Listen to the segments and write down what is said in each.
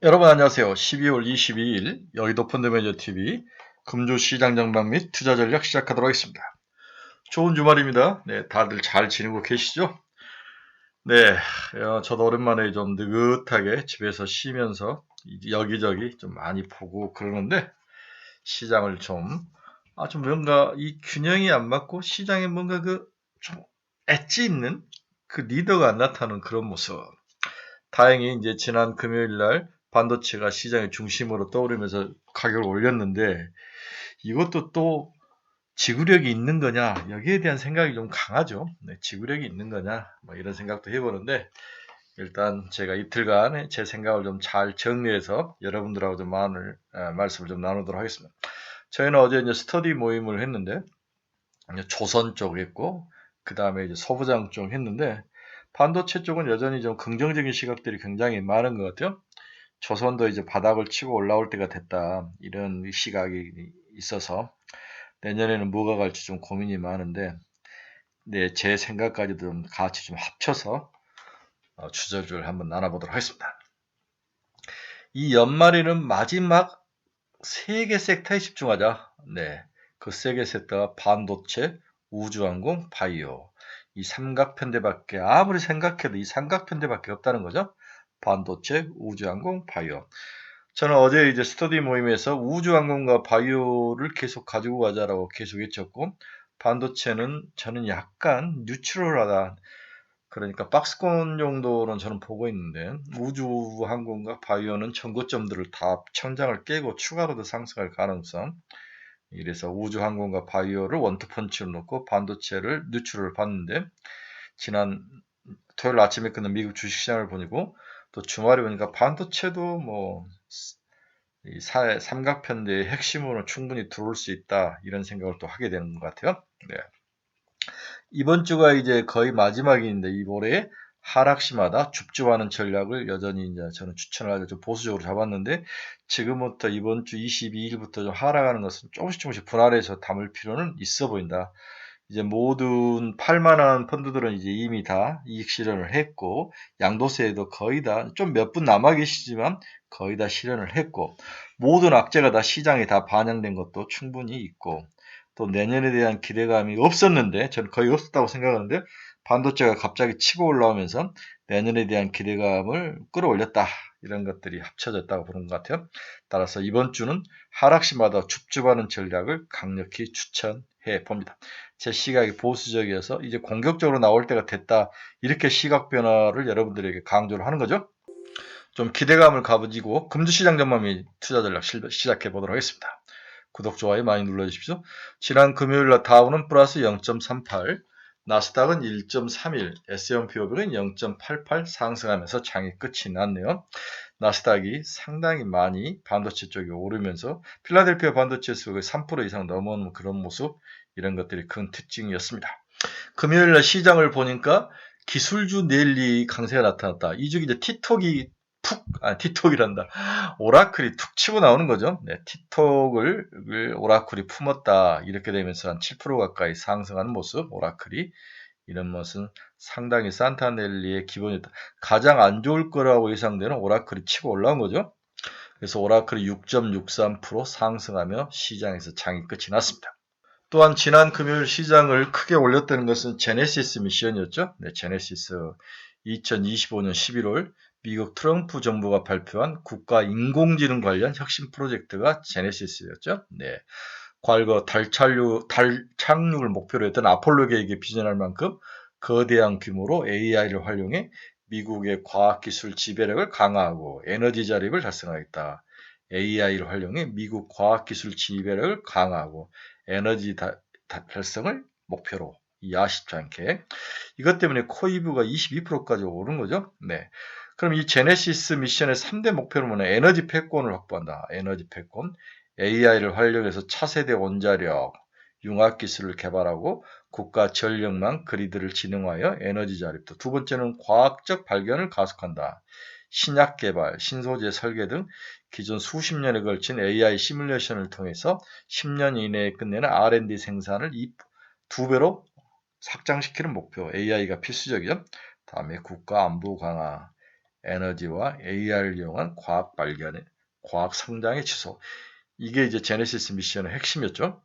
여러분 안녕하세요. 12월 22일 여의도 펀드매니저TV 금주시장 전망 및 투자 전략 시작하도록 하겠습니다. 좋은 주말입니다. 네, 다들 잘 지내고 계시죠? 네, 저도 오랜만에 좀 느긋하게 집에서 쉬면서 여기저기 좀 많이 보고 그러는데 시장을 좀 뭔가 이 균형이 안 맞고 시장에 뭔가 좀 엣지 있는 그 리더가 안 나타나는 그런 모습. 다행히 이제 지난 금요일 날 반도체가 시장의 중심으로 떠오르면서 가격을 올렸는데 이것도 또 지구력이 있는 거냐 여기에 대한 생각이 좀 강하죠. 네, 지구력이 있는 거냐 뭐 이런 생각도 해보는데 일단 제가 이틀간 제 생각을 좀 잘 정리해서 여러분들하고 좀 말씀을 좀 나누도록 하겠습니다. 저희는 어제 이제 스터디 모임을 했는데 이제 조선 쪽 했고 그 다음에 이제 소부장 쪽 했는데 반도체 쪽은 여전히 좀 긍정적인 시각들이 굉장히 많은 것 같아요. 조선도 이제 바닥을 치고 올라올 때가 됐다. 이런 시각이 있어서 내년에는 뭐가 갈지 좀 고민이 많은데, 네, 제 생각까지도 좀 같이 좀 합쳐서 주저주를 한번 나눠보도록 하겠습니다. 이 연말에는 마지막 세 개 섹터에 집중하자. 네, 그 세 개 섹터가 반도체, 우주항공, 바이오. 이 삼각편대밖에 아무리 생각해도 이 삼각편대밖에 없다는 거죠. 반도체, 우주항공, 바이오. 저는 어제 이제 스터디 모임에서 우주항공과 바이오를 계속 가지고 가자라고 계속 외쳤고, 반도체는 저는 약간 뉴트럴하다. 그러니까 박스권 정도는 저는 보고 있는데, 우주항공과 바이오는 전고점들을 다 천장을 깨고 추가로도 상승할 가능성. 이래서 우주항공과 바이오를 원투펀치로 놓고 반도체를 뉴트럴을 봤는데, 지난 토요일 아침에 끝난 미국 주식시장을 보니고, 또 주말에 보니까 반도체도 뭐 이 삼각편대의 핵심으로 충분히 들어올 수 있다 이런 생각을 또 하게 되는 것 같아요. 네. 이번 주가 이제 거의 마지막인데 이 올해 하락시마다 줍줍하는 전략을 여전히 이제 저는 추천을 하죠. 좀 보수적으로 잡았는데 지금부터 이번 주 22일부터 좀 하락하는 것은 조금씩 분할해서 담을 필요는 있어 보인다. 이제 모든 팔만한 펀드들은 이제 이미 다 이익 실현을 했고 양도세에도 거의 다 좀 몇 분 남아 계시지만 거의 다 실현을 했고 모든 악재가 다 시장에 다 반영된 것도 충분히 있고 또 내년에 대한 기대감이 없었는데 저는 거의 없었다고 생각하는데 반도체가 갑자기 치고 올라오면서 내년에 대한 기대감을 끌어올렸다. 이런 것들이 합쳐졌다고 보는 것 같아요. 따라서 이번 주는 하락시마다 줍줍하는 전략을 강력히 추천해 봅니다. 제 시각이 보수적이어서 이제 공격적으로 나올 때가 됐다. 이렇게 시각 변화를 여러분들에게 강조를 하는 거죠. 좀 기대감을 가지고 금주시장 전망 및 투자 전략 시작해 보도록 하겠습니다. 구독, 좋아요 많이 눌러주십시오. 지난 금요일날 다우는 플러스 0.38, 나스닥은 1.31, S&P 500은 0.88 상승하면서 장이 끝이 났네요. 나스닥이 상당히 많이 반도체 쪽에 오르면서 필라델피아 반도체 지수가 3% 이상 넘어오는 그런 모습, 이런 것들이 큰 특징이었습니다. 금요일날 시장을 보니까 기술주 랠리 강세가 나타났다. 이 중에 이제 티톡이란다. 오라클이 툭 치고 나오는 거죠. 네, 티톡을 오라클이 품었다. 이렇게 되면서 한 7% 가까이 상승하는 모습, 오라클이. 이런 것은 상당히 산타넬리의 기본이었다. 가장 안 좋을 거라고 예상되는 오라클이 치고 올라온 거죠. 그래서 오라클이 6.63% 상승하며 시장에서 장이 끝이 났습니다. 또한 지난 금요일 시장을 크게 올렸다는 것은 제네시스 미션이었죠. 네, 제네시스 2025년 11월 미국 트럼프 정부가 발표한 국가 인공지능 관련 혁신 프로젝트가 제네시스였죠. 네, 과거 달 착륙을 목표로 했던 아폴로 계획에 비전할 만큼 거대한 규모로 AI를 활용해 미국의 과학기술 지배력을 강화하고 에너지 자립을 달성하겠다. AI를 활용해 미국 과학기술 지배력을 강화하고 에너지 달성을 목표로 아쉽지 않게 이것 때문에 코이브가 22%까지 오른 거죠. 네. 그럼 이 제네시스 미션의 3대 목표는 에너지 패권을 확보한다. 에너지 패권. AI를 활용해서 차세대 원자력, 융합 기술을 개발하고 국가 전력망 그리드를 진흥하여 에너지 자립도. 두 번째는 과학적 발견을 가속한다. 신약 개발, 신소재 설계 등 기존 수십 년에 걸친 AI 시뮬레이션을 통해서 10년 이내에 끝내는 R&D 생산을 2배로 확장시키는 목표. AI가 필수적이죠. 다음에 국가 안보 강화. 에너지와 AI를 이용한 과학 발견의 과학 성장의 지속. 이게 이제 제네시스 미션의 핵심이었죠.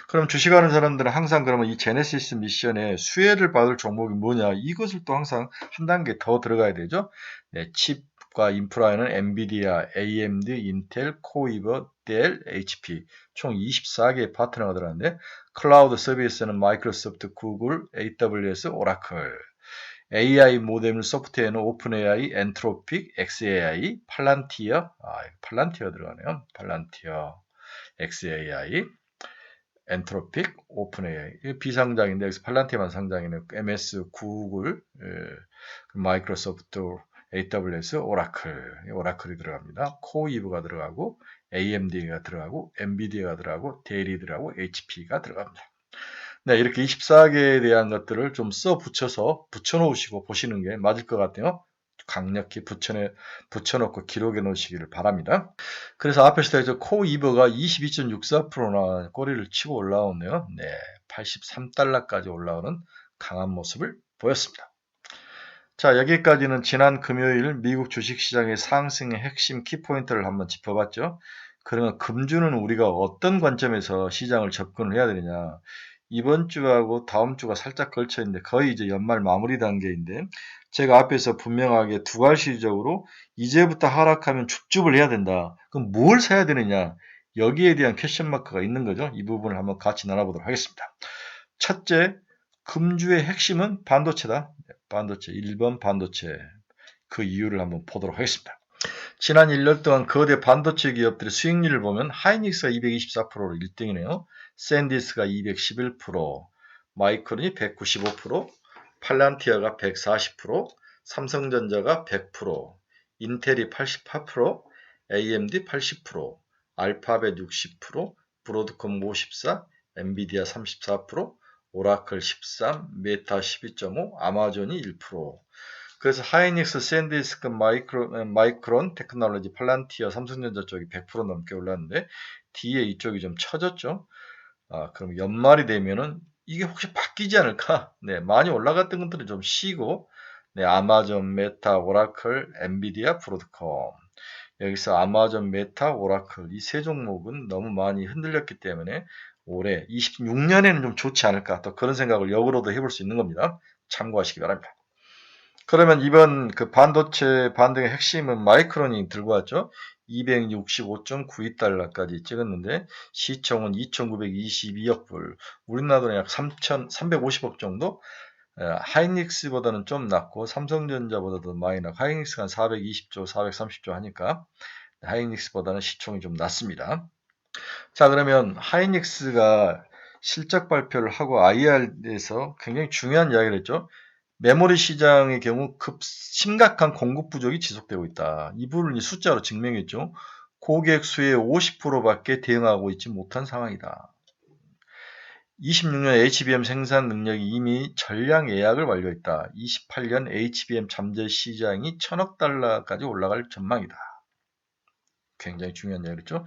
그럼 주식하는 사람들은 항상 그러면 이 제네시스 미션에 수혜를 받을 종목이 뭐냐? 이것을 또 항상 한 단계 더 들어가야 되죠. 네, 칩과 인프라에는 엔비디아, AMD, 인텔, 코이버, 델, HP 총 24개의 파트너가 들어가는데 클라우드 서비스는 마이크로소프트, 구글, AWS, 오라클. AI 모델 소프트웨어는 오픈AI, 엔트로픽, xAI, 팔란티어 들어가네요. 팔란티어, xAI, 엔트로픽, 오픈AI. 비상장인데 여기서 팔란티어만 상장이네. MS, 구글, 마이크로소프트, AWS, 오라클이 들어갑니다. 코이브가 들어가고 AMD가 들어가고 엔비디아가 들어가고 델이 들어가고 HP가 들어갑니다. 네, 이렇게 24개에 대한 것들을 좀 붙여놓으시고 보시는 게 맞을 것 같아요. 강력히 붙여놓고 기록해 놓으시기를 바랍니다. 그래서 앞에서 저 코이버가 22.64%나 꼬리를 치고 올라오네요. 네, 83달러까지 올라오는 강한 모습을 보였습니다. 자, 여기까지는 지난 금요일 미국 주식시장의 상승의 핵심 키포인트를 한번 짚어봤죠. 그러면 금주는 우리가 어떤 관점에서 시장을 접근을 해야 되느냐. 이번 주하고 다음 주가 살짝 걸쳐 있는데 거의 이제 연말 마무리 단계인데 제가 앞에서 분명하게 두괄시적으로 이제부터 하락하면 줍줍을 해야 된다. 그럼 뭘 사야 되느냐? 여기에 대한 퀘션 마크가 있는 거죠. 이 부분을 한번 같이 나눠보도록 하겠습니다. 첫째, 금주의 핵심은 반도체다. 반도체, 1번 반도체. 그 이유를 한번 보도록 하겠습니다. 지난 1년 동안 거대 반도체 기업들의 수익률을 보면 하이닉스가 224%로 1등이네요. 샌디스가 211%, 마이크론이 195%, 팔란티어가 140%, 삼성전자가 100%, 인텔이 88%, AMD 80%, 알파벳 60%, 브로드컴 54%, 엔비디아 34%, 오라클 13%, 메타 12.5%, 아마존이 1%. 그래서 하이닉스, 샌디스크, 마이크론 테크놀로지, 팔란티어, 삼성전자 쪽이 100% 넘게 올랐는데 뒤에 이쪽이 좀 처졌죠. 그럼 연말이 되면은 이게 혹시 바뀌지 않을까? 네, 많이 올라갔던 것들은 좀 쉬고, 네, 아마존, 메타, 오라클, 엔비디아, 브로드컴. 여기서 아마존, 메타, 오라클 이 세 종목은 너무 많이 흔들렸기 때문에 올해 26년에는 좀 좋지 않을까? 또 그런 생각을 역으로도 해볼 수 있는 겁니다. 참고하시기 바랍니다. 그러면 이번 그 반도체 반등의 핵심은 마이크론이 들고 왔죠. 265.92달러까지 찍었는데 시총은 2,922억 불, 우리나라 돈약 3,350억 정도. 하이닉스보다는 좀 낮고 삼성전자보다도 많이 낮고 하이닉스가 한 420조, 430조 하니까 하이닉스보다는 시총이 좀 낮습니다. 자, 그러면 하이닉스가 실적 발표를 하고 IR에서 굉장히 중요한 이야기를 했죠. 메모리 시장의 경우 심각한 공급 부족이 지속되고 있다. 이 부분을 숫자로 증명했죠. 고객 수의 50%밖에 대응하고 있지 못한 상황이다. 26년 HBM 생산 능력이 이미 전량 예약을 완료했다. 28년 HBM 잠재 시장이 1,000억 달러까지 올라갈 전망이다. 굉장히 중요한 이야기죠.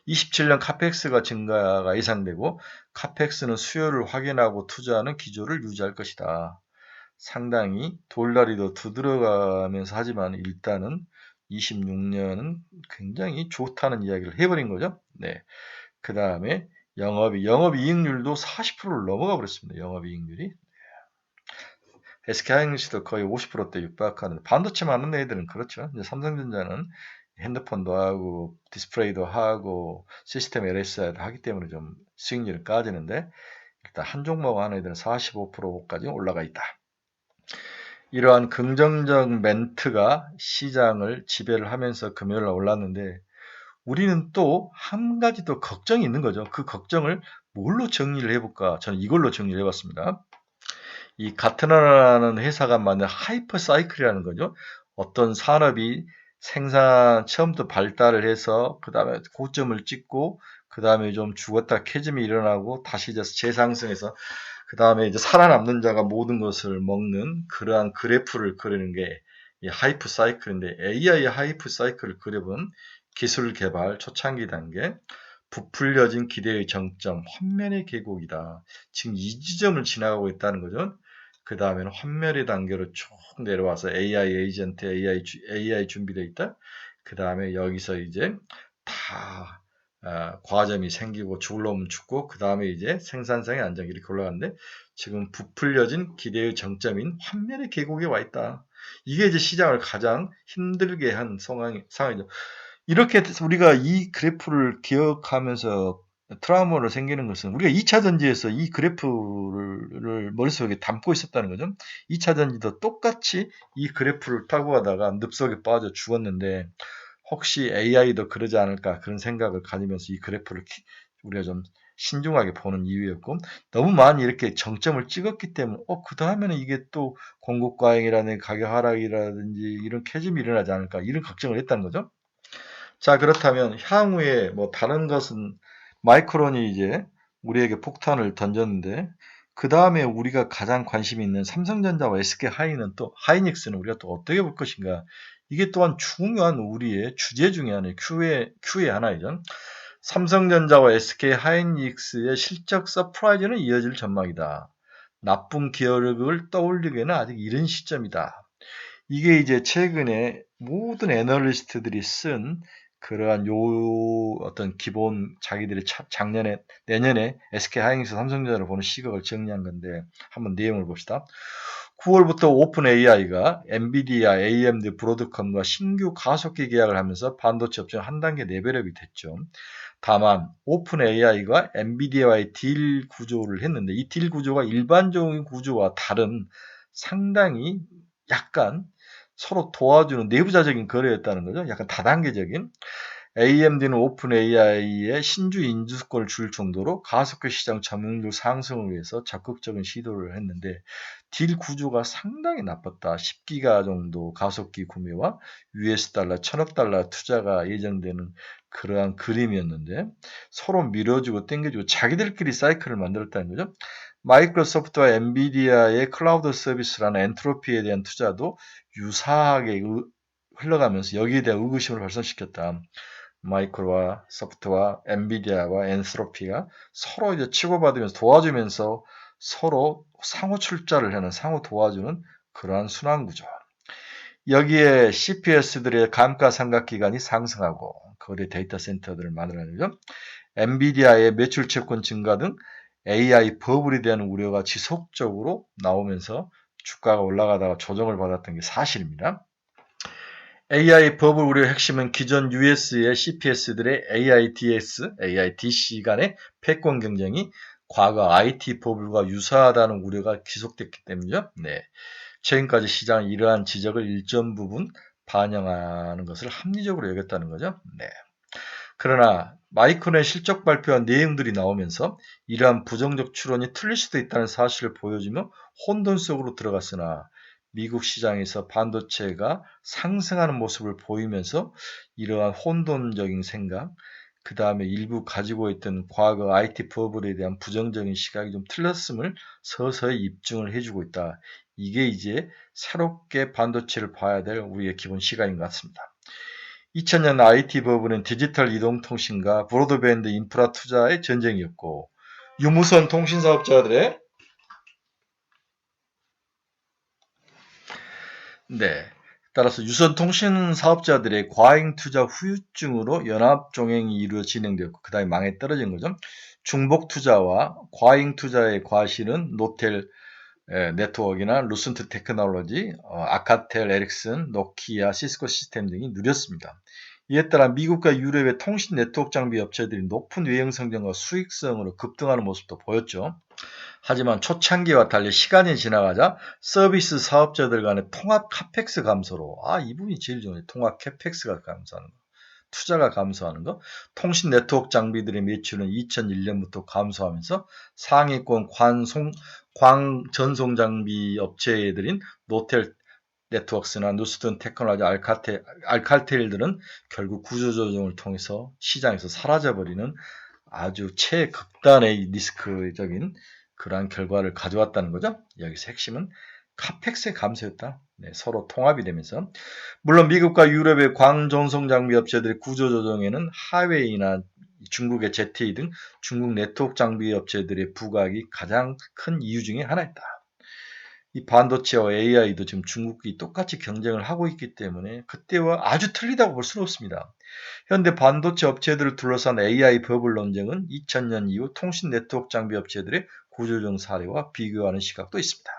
27년 카펙스가 증가가 예상되고 카펙스는 수요를 확인하고 투자하는 기조를 유지할 것이다. 상당히 돌달이 더 두드러가면서 하지만 일단은 26년은 굉장히 좋다는 이야기를 해버린 거죠. 네. 그 다음에 영업이익률도 40%를 넘어가 버렸습니다. 영업이익률이. SK하이닉스도 거의 50%대 육박하는 반도체 많은 애들은 그렇죠. 이제 삼성전자는 핸드폰도 하고 디스플레이도 하고 시스템 LSI도 하기 때문에 좀 수익률이 까지는데 일단 한 종목 하는 애들은 45%까지 올라가 있다. 이러한 긍정적 멘트가 시장을 지배를 하면서 금요일 날 올랐는데 우리는 또 한 가지 더 걱정이 있는 거죠. 그 걱정을 뭘로 정리를 해볼까? 저는 이걸로 정리를 해봤습니다. 이 가트너라는 회사가 만든 하이퍼 사이클이라는 거죠. 어떤 산업이 처음부터 발달을 해서 그 다음에 고점을 찍고 그 다음에 좀 죽었다 캐즘이 일어나고 다시 이제 재상승해서 그 다음에 이제 살아남는 자가 모든 것을 먹는 그러한 그래프를 그리는 게 이 하이프 사이클인데 AI 하이프 사이클을 그려본 기술 개발 초창기 단계 부풀려진 기대의 정점, 환면의 계곡이다. 지금 이 지점을 지나가고 있다는 거죠. 그 다음에는 환멸의 단계로 쭉 내려와서 AI 에이전트, AI 준비되어 있다. 그 다음에 여기서 이제 다 과점이 생기고 죽을 놈은 죽고 그 다음에 이제 생산성의 안정 이렇게 올라가는데 지금 부풀려진 기대의 정점인 환멸의 계곡에 와 있다. 이게 이제 시장을 가장 힘들게 한 상황이죠. 이렇게 우리가 이 그래프를 기억하면서 트라우마로 생기는 것은 우리가 2차 전지에서 이 그래프를 머릿속에 담고 있었다는 거죠. 2차 전지도 똑같이 이 그래프를 타고 가다가 늪속에 빠져 죽었는데 혹시 AI도 그러지 않을까 그런 생각을 가지면서 이 그래프를 우리가 좀 신중하게 보는 이유였고 너무 많이 이렇게 정점을 찍었기 때문에 그 다음에는 이게 또 공급 과잉이라든지 가격 하락이라든지 이런 캐즘이 일어나지 않을까 이런 걱정을 했다는 거죠. 자, 그렇다면 향후에 뭐 다른 것은 마이크론이 이제 우리에게 폭탄을 던졌는데 그 다음에 우리가 가장 관심이 있는 삼성전자와 SK 하이닉스는 우리가 또 어떻게 볼 것인가? 이게 또한 중요한 우리의 주제 중에 하나의 Q의 하나이죠. 삼성전자와 SK 하이닉스의 실적 서프라이즈는 이어질 전망이다. 나쁜 기억을 떠올리기에는 아직 이른 시점이다. 이게 이제 최근에 모든 애널리스트들이 쓴 그러한 어떤 기본 자기들이 작년에, 내년에 SK 하이닉스 삼성전자를 보는 시각을 정리한 건데 한번 내용을 봅시다. 9월부터 오픈 AI가 엔비디아, AMD, 브로드컴과 신규 가속기 계약을 하면서 반도체 업종 한 단계 레벨업이 됐죠. 다만 오픈 AI가 엔비디아와의 딜 구조를 했는데 이 딜 구조가 일반적인 구조와 다른 상당히 약간 서로 도와주는 내부자적인 거래였다는 거죠. 약간 다단계적인. AMD는 오픈 AI에 신주 인수권을 줄 정도로 가속기 시장 점유율 상승을 위해서 적극적인 시도를 했는데 딜 구조가 상당히 나빴다. 10기가 정도 가속기 구매와 US 달러, 1000억 달러 투자가 예정되는 그러한 그림이었는데 서로 밀어주고 땡겨주고 자기들끼리 사이클을 만들었다는 거죠. 마이크로소프트와 엔비디아의 클라우드 서비스라는 엔트로피에 대한 투자도 유사하게 흘러가면서 여기에 대한 의구심을 발생시켰다. 마이크로와 소프트와 엔비디아와 엔트로피가 서로 이제 치고받으면서 도와주면서 서로 상호 출자를 하는 상호 도와주는 그러한 순환 구조. 여기에 CPS들의 감가상각 기간이 상승하고 거래 데이터 센터들을 만들어내는 거죠. 엔비디아의 매출 채권 증가 등 AI 버블에 대한 우려가 지속적으로 나오면서 주가가 올라가다가 조정을 받았던 게 사실입니다. AI 버블 우려의 핵심은 기존 US의 CPS들의 AIDC 간의 패권 경쟁이 과거 IT 버블과 유사하다는 우려가 지속됐기 때문이죠. 네. 최근까지 시장은 이러한 지적을 일정 부분 반영하는 것을 합리적으로 여겼다는 거죠. 네. 그러나 마이크론의 실적 발표한 내용들이 나오면서 이러한 부정적 추론이 틀릴 수도 있다는 사실을 보여주며 혼돈 속으로 들어갔으나 미국 시장에서 반도체가 상승하는 모습을 보이면서 이러한 혼돈적인 생각, 그 다음에 일부 가지고 있던 과거 IT 버블에 대한 부정적인 시각이 좀 틀렸음을 서서히 입증을 해주고 있다. 이게 이제 새롭게 반도체를 봐야 될 우리의 기본 시각인 것 같습니다. 2000년 IT 버블은 디지털 이동통신과 브로드밴드 인프라 투자의 전쟁이었고 유무선 통신 사업자들의 따라서 유선 통신 사업자들의 과잉 투자 후유증으로 연합 종행이 진행되었고 그 다음에 망에 떨어진 거죠. 중복 투자와 과잉 투자의 과실은 노텔 네트워크나 루센트 테크놀로지, 아카텔, 에릭슨, 노키아, 시스코 시스템 등이 누렸습니다. 이에 따라 미국과 유럽의 통신 네트워크 장비 업체들이 높은 외형 성장과 수익성으로 급등하는 모습도 보였죠. 하지만 초창기와 달리 시간이 지나가자 서비스 사업자들 간의 통합 카펙스 감소로 이 부분이 제일 중요해요. 통합 카펙스가 감소하는 거. 투자가 감소하는 거. 통신 네트워크 장비들의 매출은 2001년부터 감소하면서 상위권 전송 장비 업체들인 노텔 네트워크스나 누스턴 테크놀로지 알칼텔들은 결국 구조조정을 통해서 시장에서 사라져버리는 아주 최극단의 리스크적인 그러한 결과를 가져왔다는 거죠. 여기서 핵심은 카펙스의 감소였다. 서로 통합이 되면서 물론 미국과 유럽의 광전송 장비 업체들의 구조조정에는 하웨이나 중국의 ZTE 등 중국 네트워크 장비 업체들의 부각이 가장 큰 이유 중에 하나였다. 이 반도체와 AI도 지금 중국이 똑같이 경쟁을 하고 있기 때문에 그때와 아주 틀리다고 볼 수는 없습니다. 현대 반도체 업체들을 둘러싼 AI 버블 논쟁은 2000년 이후 통신 네트워크 장비 업체들의 구조적 사례와 비교하는 시각도 있습니다.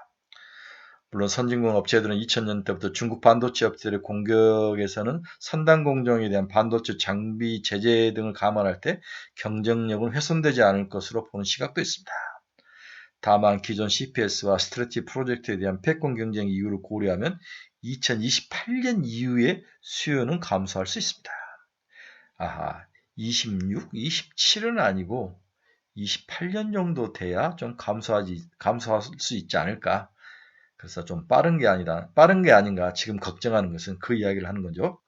물론 선진국 업체들은 2000년 때부터 중국 반도체 업체들의 공격에서는 선단 공정에 대한 반도체 장비 제재 등을 감안할 때 경쟁력은 훼손되지 않을 것으로 보는 시각도 있습니다. 다만 기존 CPS와 스트래티 프로젝트에 대한 패권 경쟁 이유를 고려하면 2028년 이후에 수요는 감소할 수 있습니다. 아하, 26, 27은 아니고 28년 정도 돼야 좀 감소할 수 있지 않을까. 그래서 좀 빠른 게 아닌가 지금 걱정하는 것은 그 이야기를 하는 거죠.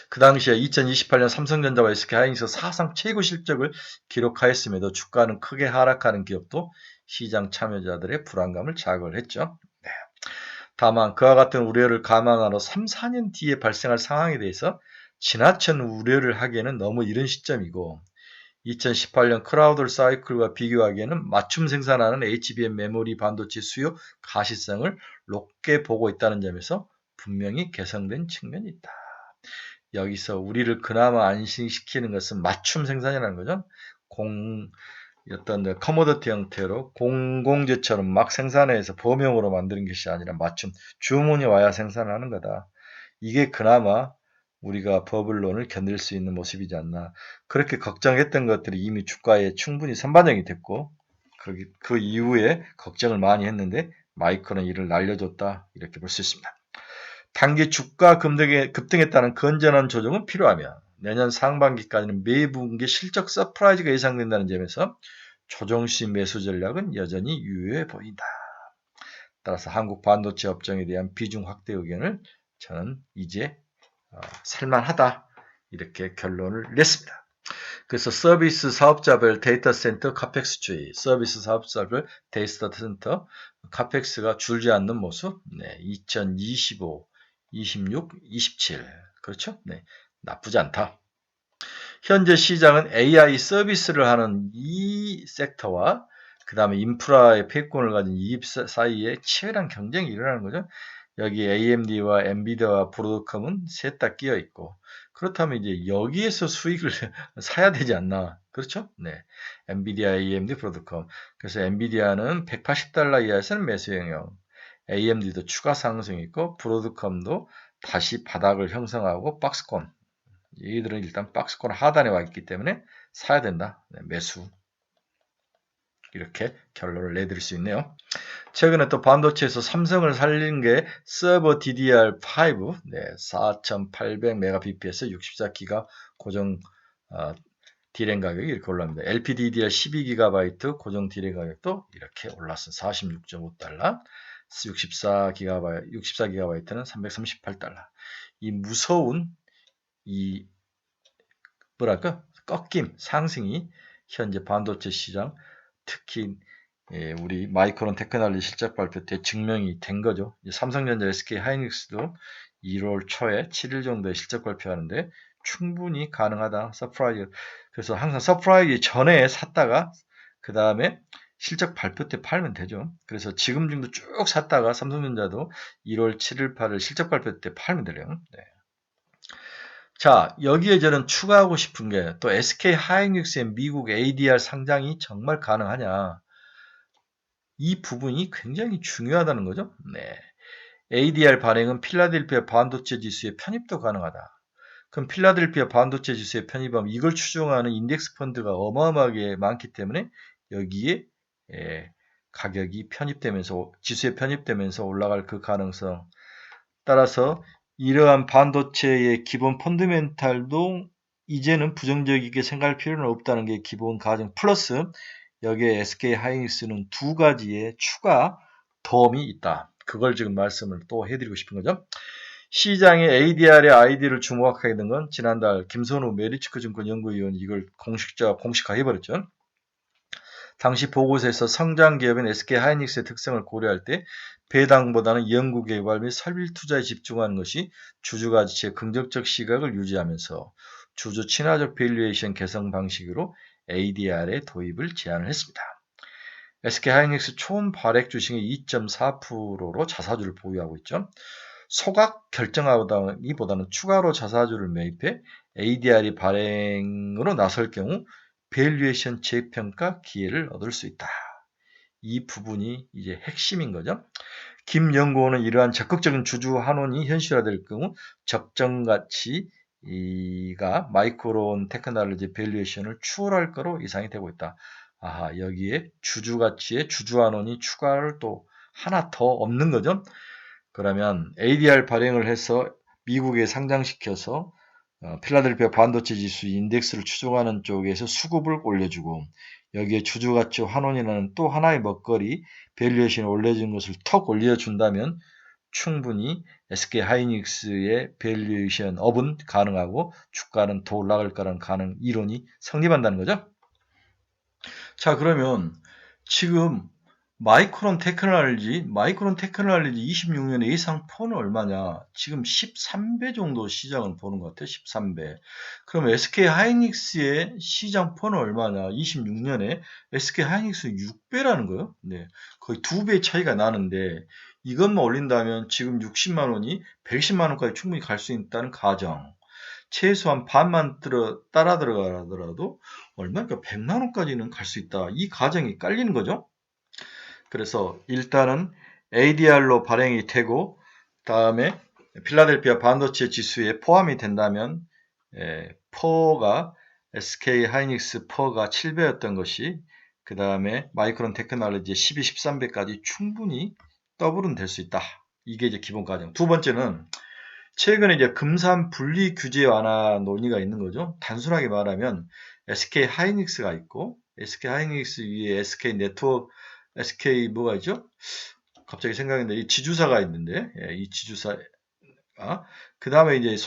그 당시에 2028년 삼성전자와 SK하이닉스 사상 최고 실적을 기록하였음에도 주가는 크게 하락하는 기업도 시장 참여자들의 불안감을 자극을 했죠. 네. 다만 그와 같은 우려를 감안하러 3, 4년 뒤에 발생할 상황에 대해서 지나친 우려를 하기에는 너무 이른 시점이고 2018년 크라우드 사이클과 비교하기에는 맞춤 생산하는 HBM 메모리 반도체 수요 가시성을 높게 보고 있다는 점에서 분명히 개선된 측면이 있다. 여기서 우리를 그나마 안심시키는 것은 맞춤 생산이라는 거죠. 어떤 커모더티 형태로 공공재처럼 막 생산해서 범용으로 만드는 것이 아니라 맞춤 주문이 와야 생산하는 거다. 이게 그나마 우리가 버블론을 견딜 수 있는 모습이지 않나. 그렇게 걱정했던 것들이 이미 주가에 충분히 선반영이 됐고 그 이후에 걱정을 많이 했는데 마이크로는 이를 날려줬다. 이렇게 볼 수 있습니다. 단기 주가 급등에 따른 건전한 조정은 필요하며 내년 상반기까지는 매분기 실적 서프라이즈가 예상된다는 점에서 조정시 매수 전략은 여전히 유효해 보인다. 따라서 한국 반도체 업종에 대한 비중 확대 의견을 저는 이제 살만하다 이렇게 결론을 냈습니다. 그래서 서비스 사업자별 데이터 센터 카펙스주의, 서비스 사업자별 데이터 센터 카펙스가 줄지 않는 모습, 2025, 26, 27 그렇죠? 네, 나쁘지 않다. 현재 시장은 AI 서비스를 하는 이 섹터와 그 다음에 인프라의 패권을 가진 이 사이에 치열한 경쟁이 일어나는 거죠. 여기 AMD와 엔비디아와 브로드컴은 셋 다 끼어 있고 그렇다면 이제 여기에서 수익을 사야 되지 않나 그렇죠? 네, 엔비디아, AMD, 브로드컴. 그래서 엔비디아는 180달러 이하에서는 매수 영역, AMD도 추가 상승이 있고 브로드컴도 다시 바닥을 형성하고 박스권. 얘들은 일단 박스권 하단에 와 있기 때문에 사야 된다. 네, 매수. 이렇게 결론을 내드릴 수 있네요. 최근에 또 반도체에서 삼성을 살린 게 서버 DDR5 4800Mbps 64기가 고정 D램 가격이 이렇게 올라옵니다. LPDDR 12GB 고정 D램 가격도 이렇게 올랐습니다. 46.5달러, 64GB는 338달러. 이 무서운 이 뭐랄까 꺾임 상승이 현재 반도체 시장 특히 우리 마이크론 테크놀로지 실적 발표 때 증명이 된 거죠. 삼성전자, SK 하이닉스도 1월 초에 7일 정도에 실적 발표하는데 충분히 가능하다. 서프라이즈. 그래서 항상 서프라이즈 전에 샀다가 그 다음에 실적 발표 때 팔면 되죠. 그래서 지금 정도 쭉 샀다가 삼성전자도 1월 7일, 8일 실적 발표 때 팔면 돼요. 네. 자, 여기에 저는 추가하고 싶은 게 또 SK 하이닉스의 미국 ADR 상장이 정말 가능하냐. 이 부분이 굉장히 중요하다는 거죠. 네. ADR 발행은 필라델피아 반도체 지수의 편입도 가능하다. 그럼 필라델피아 반도체 지수에 편입하면 이걸 추종하는 인덱스 펀드가 어마어마하게 많기 때문에 여기에 가격이 편입되면서 지수에 편입되면서 올라갈 그 가능성. 따라서 이러한 반도체의 기본 펀더멘탈도 이제는 부정적이게 생각할 필요는 없다는 게 기본 가정 플러스 여기에 SK 하이닉스는 두 가지의 추가 도움이 있다. 그걸 지금 말씀을 또 해드리고 싶은 거죠. 시장의 ADR의 아이디를 주목하게 된 건 지난달 김선우 메리츠크 증권 연구위원이 이걸 공식화해버렸죠. 당시 보고서에서 성장 기업인 SK 하이닉스의 특성을 고려할 때 배당보다는 연구 개발 및 설비 투자에 집중하는 것이 주주 가치의 긍정적 시각을 유지하면서 주주 친화적 밸류에이션 개선 방식으로 ADR의 도입을 제안을 했습니다. SK하이닉스 총 발행 주식의 2.4%로 자사주를 보유하고 있죠. 소각 결정하기보다는 추가로 자사주를 매입해 ADR이 발행으로 나설 경우 밸류에이션 재평가 기회를 얻을 수 있다. 이 부분이 이제 핵심인 거죠. 김 연구원은 이러한 적극적인 주주 환원이 현실화될 경우 적정 가치가 마이크론 테크놀로지 밸류에이션을 추월할 거로 예상이 되고 있다. 여기에 주주 가치에 주주 환원이 추가를 또 하나 더 없는 거죠. 그러면 ADR 발행을 해서 미국에 상장시켜서 필라델피아 반도체 지수 인덱스를 추종하는 쪽에서 수급을 올려주고 여기에 주주가치 환원이라는 또 하나의 먹거리 밸류에이션을 올려준 것을 턱 올려준다면 충분히 SK하이닉스의 밸류에이션 업은 가능하고 주가는 더 올라갈 거라는 이론이 성립한다는 거죠. 자, 그러면 지금 마이크론 테크놀로지 26년에 예상포는 얼마냐? 지금 13배 정도 시장을 보는 것 같아요. 13배. 그럼 SK하이닉스의 시장포는 얼마냐? 26년에 SK하이닉스 6배라는 거예요. 네. 거의 2배 차이가 나는데 이것만 올린다면 지금 60만 원이 110만 원까지 충분히 갈 수 있다는 가정. 최소한 반만 따라 들어가더라도 얼마니까 100만 원까지는 갈 수 있다. 이 가정이 깔리는 거죠. 그래서 일단은 ADR로 발행이 되고 다음에 필라델피아 반도체 지수에 포함이 된다면 퍼가 SK하이닉스 퍼가 7배였던 것이 그 다음에 마이크론 테크놀로지의 12, 13배까지 충분히 더블은 될 수 있다. 이게 이제 기본 가정. 두 번째는 최근에 이제 금산 분리 규제 완화 논의가 있는 거죠. 단순하게 말하면 SK하이닉스가 있고 SK하이닉스 위에 SK네트워크 SK 뭐가 있죠? 갑자기 생각이 나는데 이 지주사가 있는데 이 지주사 그 다음에 이제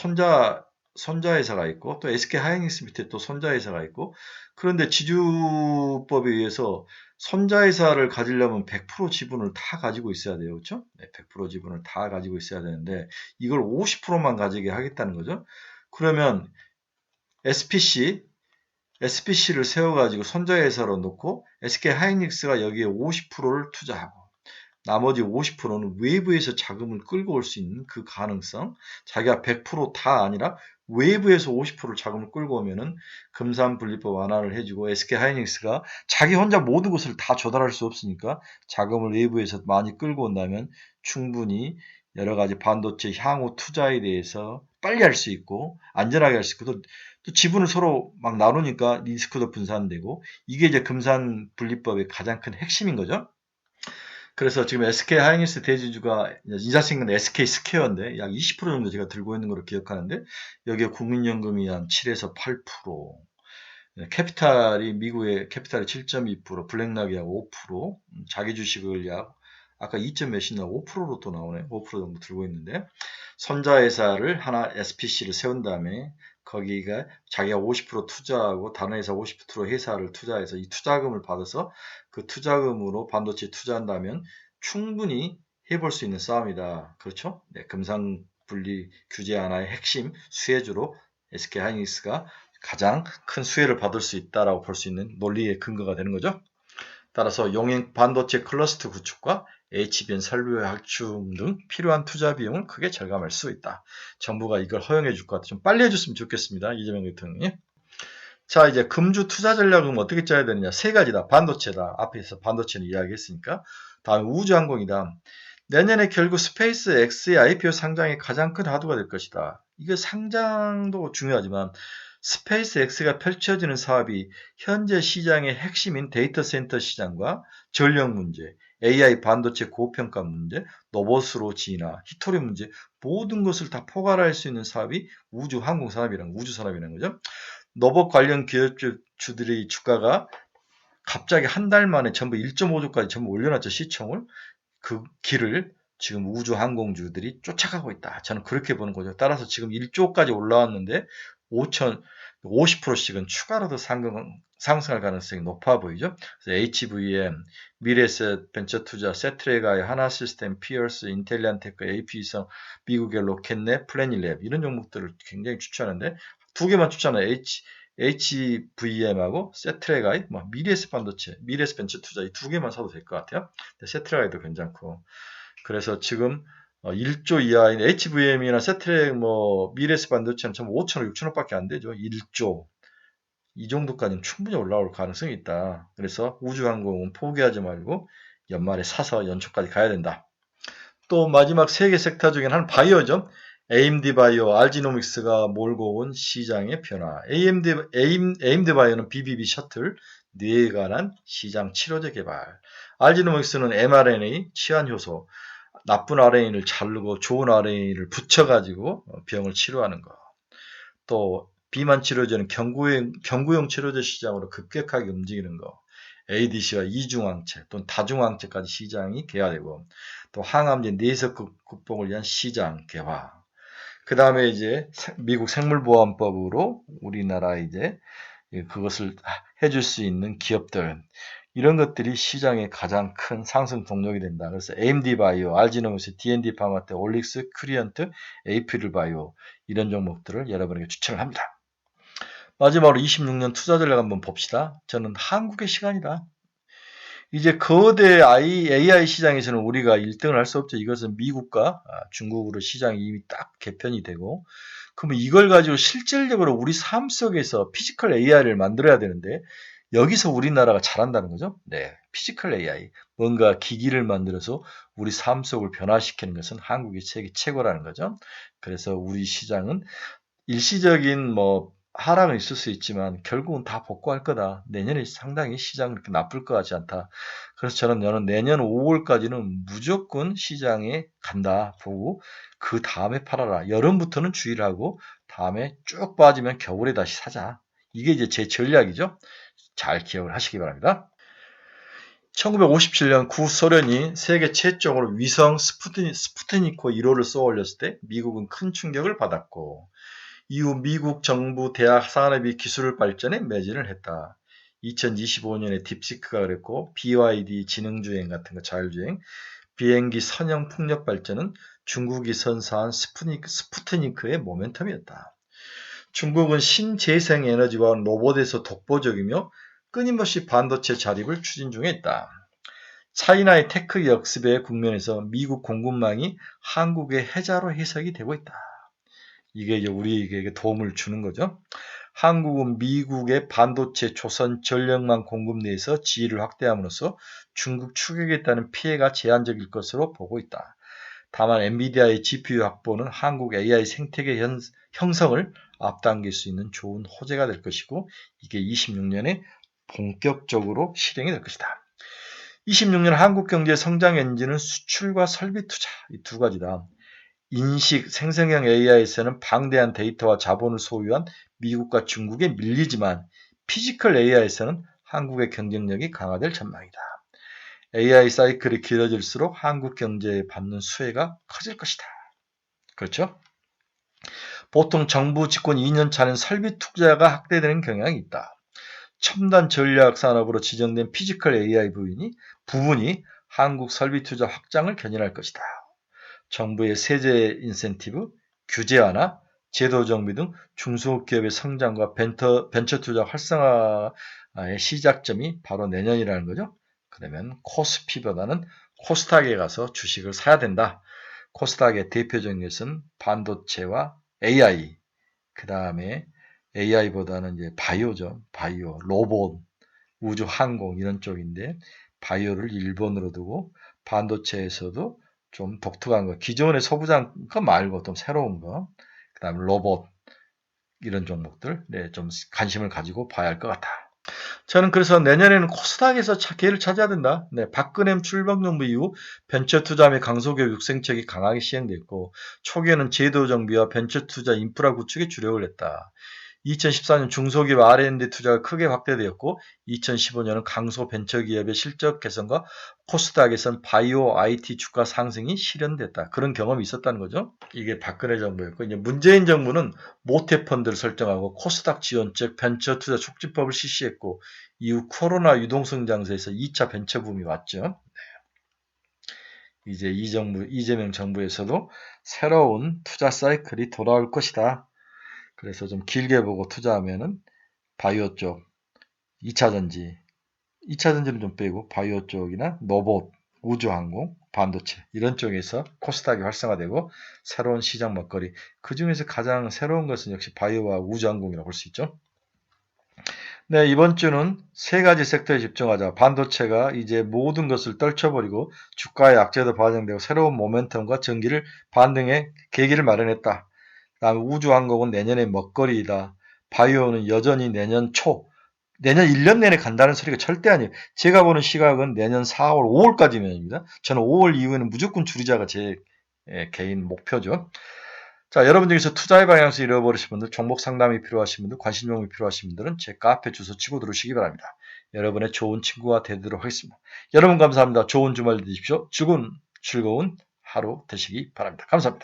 손자회사가 있고 또 SK하이닉스 밑에 또 손자회사가 있고 그런데 지주법에 의해서 손자회사를 가지려면 100% 지분을 다 가지고 있어야 돼요. 그렇죠? 100% 지분을 다 가지고 있어야 되는데 이걸 50%만 가지게 하겠다는 거죠. 그러면 SPC를 세워가지고 손자회사로 놓고 SK하이닉스가 여기에 50%를 투자하고 나머지 50%는 외부에서 자금을 끌고 올 수 있는 그 가능성 자기가 100%다 아니라 외부에서 50% 자금을 끌고 오면은 금산분리법 완화를 해주고 SK하이닉스가 자기 혼자 모든 것을 다 조달할 수 없으니까 자금을 외부에서 많이 끌고 온다면 충분히 여러 가지 반도체 향후 투자에 대해서 빨리 할 수 있고 안전하게 할 수 있고 또 지분을 서로 막 나누니까 리스크도 분산되고 이게 이제 금산분리법의 가장 큰 핵심인 거죠. 그래서 지금 SK하이닉스 대주주가 인사신은 SK스퀘어인데 약 20% 정도 제가 들고 있는 걸로 기억하는데 여기에 국민연금이 한 7에서 8%, 캐피탈이 미국의 캐피탈이 7.2%, 블랙락이하고 5%, 자기 주식을 약 아까 2점 몇이나 5%로 또 나오네. 5% 정도 들고 있는데 손자회사를 하나 SPC를 세운 다음에 거기가 자기가 50% 투자하고 다른 회사 50% 회사를 투자해서 이 투자금을 받아서 그 투자금으로 반도체 투자한다면 충분히 해볼 수 있는 싸움이다. 그렇죠? 네, 금산분리 규제 하나의 핵심 수혜주로 SK하이닉스가 가장 큰 수혜를 받을 수 있다라고 볼 수 있는 논리의 근거가 되는 거죠. 따라서 용행 반도체 클러스터 구축과 HBM 설비 확충 등 필요한 투자 비용을 크게 절감할 수 있다. 정부가 이걸 허용해 줄 것 같아. 좀 빨리 해줬으면 좋겠습니다. 이재명 대통령이. 자, 이제 금주 투자 전략은 어떻게 짜야 되느냐? 세 가지다. 반도체다. 앞에서 반도체는 이야기했으니까. 다음에 우주항공이다. 내년에 결국 스페이스 X의 IPO 상장이 가장 큰 화두가 될 것이다. 이게 상장도 중요하지만 스페이스 X가 펼쳐지는 사업이 현재 시장의 핵심인 데이터 센터 시장과 전력 문제, AI 반도체 고평가 문제, 로봇으로 진화, 히토리 문제 모든 것을 다 포괄할 수 있는 사업이 우주 항공 산업이라는 우주 산업이라는 거죠. 로봇 관련 기업주들의 주가가 갑자기 한 달 만에 전부 1.5조까지 전부 올려놨죠. 시총을. 그 길을 지금 우주 항공주들이 쫓아가고 있다. 저는 그렇게 보는 거죠. 따라서 지금 1조까지 올라왔는데 50%씩은 추가로도 상승할 가능성이 높아 보이죠. 그래서 HVM, 미래에셋 벤처투자, 세트레가의 하나시스템, 피어스, 인텔리안테크, AP성, 미국의 로켓넷, 플래닛랩 이런 종목들을 굉장히 추천하는데 두 개만 추천해요. HVM하고 세트레가이, 미래에셋 반도체, 미래에셋 벤처 투자 이 두 개만 사도 될 것 같아요. 세트레가이도 괜찮고. 그래서 지금 1조 이하인 HVM이나 세트레 미래에셋 반도체는 참 5천억, 6천억밖에 안 되죠. 1조. 이 정도까지는 충분히 올라올 가능성이 있다. 그래서 우주항공은 포기하지 말고 연말에 사서 연초까지 가야 된다. 또 마지막 세 개 섹터 중에 하나는 바이오죠. AMD 바이오, 알지노믹스가 몰고 온 시장의 변화. AMD 바이오는 BBB 셔틀, 뇌에 관한 시장 치료제 개발. 알지노믹스는 mRNA, 치환효소, 나쁜 RNA를 자르고 좋은 RNA를 붙여가지고 병을 치료하는 거. 또 비만 치료제는 경구용 치료제 시장으로 급격하게 움직이는 거. ADC와 이중항체 또는 다중항체까지 시장이 개화되고 또 항암제 내석 극복을 위한 시장 개화. 그 다음에 이제 미국 생물보안법으로 우리나라 이제 그것을 해줄 수 있는 기업들 이런 것들이 시장의 가장 큰 상승 동력이 된다. 그래서 AMD 바이오, 알지노믹스, D&D 파마테, 올릭스, 큐리언트, 에이프릴 바이오 이런 종목들을 여러분에게 추천을 합니다. 마지막으로 26년 투자 전략 한번 봅시다. 저는 한국의 시간이다. 이제 거대 AI 시장에서는 우리가 1등을 할 수 없죠. 이것은 미국과 중국으로 시장이 이미 딱 개편이 되고 그러면 이걸 가지고 실질적으로 우리 삶 속에서 피지컬 AI를 만들어야 되는데 여기서 우리나라가 잘한다는 거죠. 네, 피지컬 AI 뭔가 기기를 만들어서 우리 삶 속을 변화시키는 것은 한국이 세계 최고라는 거죠. 그래서 우리 시장은 일시적인 하락은 있을 수 있지만 결국은 다 복구할 거다. 내년에 상당히 시장이 그렇게 나쁠 것 같지 않다. 그래서 저는 내년 5월까지는 무조건 시장에 간다 보고 그 다음에 팔아라. 여름부터는 주의를 하고 다음에 쭉 빠지면 겨울에 다시 사자. 이게 이제 제 전략이죠. 잘 기억을 하시기 바랍니다. 1957년 구소련이 세계 최초로 위성 스푸트니크 1호를 쏘아 올렸을 때 미국은 큰 충격을 받았고 이후 미국 정부 대학 산업이 기술 발전에 매진을 했다. 2025년에 딥시크가 그랬고 BYD 지능주행 같은 거 자율주행, 비행기 선형 풍력 발전은 중국이 선사한 스푸트니크의 모멘텀이었다. 중국은 신재생 에너지와 로봇에서 독보적이며 끊임없이 반도체 자립을 추진 중에 있다. 차이나의 테크 역습의 국면에서 미국 공급망이 한국의 해자로 해석이 되고 있다. 이게 이제 우리에게 도움을 주는 거죠. 한국은 미국의 반도체 조선 전력망 공급 내에서 지위를 확대함으로써 중국 추격에 따른 피해가 제한적일 것으로 보고 있다. 다만 엔비디아의 GPU 확보는 한국 AI 생태계 형성을 앞당길 수 있는 좋은 호재가 될 것이고 이게 26년에 본격적으로 실행이 될 것이다. 26년 한국 경제의 성장 엔진은 수출과 설비 투자 이 두 가지다. 인식, 생성형 AI에서는 방대한 데이터와 자본을 소유한 미국과 중국에 밀리지만 피지컬 AI에서는 한국의 경쟁력이 강화될 전망이다. AI 사이클이 길어질수록 한국 경제에 받는 수혜가 커질 것이다. 그렇죠? 보통 정부 집권 2년 차는 설비 투자가 확대되는 경향이 있다. 첨단 전략 산업으로 지정된 피지컬 AI 부분이 한국 설비 투자 확장을 견인할 것이다. 정부의 세제 인센티브, 규제 완화, 제도 정비 등 중소기업의 성장과 벤처 투자 활성화의 시작점이 바로 내년이라는 거죠. 그러면 코스피보다는 코스닥에 가서 주식을 사야 된다. 코스닥의 대표적인 것은 반도체와 AI, 그 다음에 AI보다는 이제 바이오죠. 바이오, 로봇, 우주 항공 이런 쪽인데 바이오를 1번으로 두고 반도체에서도 좀 독특한 거, 기존의 소부장 거 말고 좀 새로운 거, 그 다음에 로봇 이런 종목들 좀 관심을 가지고 봐야 할 것 같아. 저는 그래서 내년에는 코스닥에서 기회를 찾아야 된다. 박근혜 출범 정부 이후 벤처 투자 및 강소기업 육성책이 강하게 시행됐고 초기에는 제도 정비와 벤처 투자 인프라 구축에 주력을 했다. 2014년 중소기업 R&D 투자가 크게 확대되었고 2015년은 강소 벤처기업의 실적 개선과 코스닥에선 바이오 IT 주가 상승이 실현됐다. 그런 경험이 있었다는 거죠. 이게 박근혜 정부였고 이제 문재인 정부는 모태펀드를 설정하고 코스닥 지원책 벤처 투자 촉진법을 실시했고 이후 코로나 유동성 장세에서 2차 벤처 붐이 왔죠. 이제 이재명 정부에서도 새로운 투자 사이클이 돌아올 것이다. 그래서 좀 길게 보고 투자하면은 바이오 쪽, 2차전지, 2차전지는 좀 빼고 바이오 쪽이나 로봇, 우주항공, 반도체 이런 쪽에서 코스닥이 활성화되고 새로운 시장 먹거리, 그 중에서 가장 새로운 것은 역시 바이오와 우주항공이라고 볼 수 있죠. 네, 이번 주는 세 가지 섹터에 집중하자. 반도체가 이제 모든 것을 떨쳐버리고 주가의 악재도 반영되고 새로운 모멘텀과 전기를 반등의 계기를 마련했다. 다음 우주항공은 내년의 먹거리이다. 바이오는 여전히 내년 1년 내내 간다는 소리가 절대 아니에요. 제가 보는 시각은 내년 4월, 5월까지면입니다. 저는 5월 이후에는 무조건 줄이자가 제 개인 목표죠. 자, 여러분 중에서 투자의 방향을 잃어버리신 분들, 종목 상담이 필요하신 분들, 관심 종목이 필요하신 분들은 제 카페 주소 치고 들어오시기 바랍니다. 여러분의 좋은 친구가 되도록 하겠습니다. 여러분 감사합니다. 좋은 주말 되십시오. 즐거운 하루 되시기 바랍니다. 감사합니다.